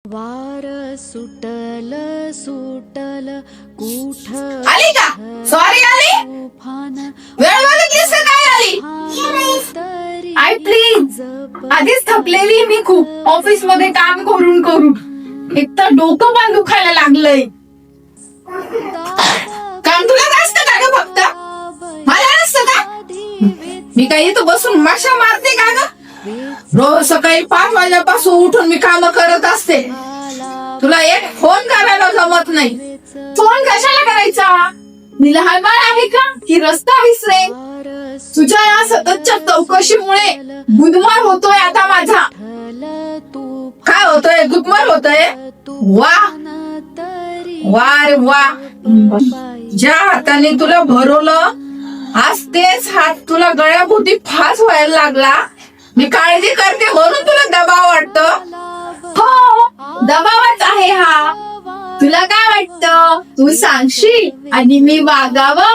वार सुटल सुटल कुठ आली का? सॉरी आली? वेळ बघितलीस का काय आली? आई प्लीज, आधीच थकलेली मी खूप ऑफिस मध्ये काम करून करून. एक तर डोकं पण दुखायला लागलंय. काम तुला असतं का ग फक्त? मला नसतं का? मी काही इथं बसून माशा मारते का ग? रोज सकाळी 5 वाजल्यापासून उठून मी काम करत असते. तुला एक फोन करायला जमत नाही. फोन कशाला करायचा? मी लहान बाळ आहे का की रस्ता विसरे? तुझ्या या सततच्या चौकशीमुळे गुदमर होतोय आता माझा. काय होतोय? गुदमर होतोय. वा वा रे वा. ज्या हाताने तुला भरवलं आज तेच हात तुला गळ्याभोवती फास व्हायला लागला. मी काळजी करते म्हणून तुला दबाव वाटतो. हो, दबावच आहे हा. तुला काय वाटतं? तू सांगशील आणि मी वागावं.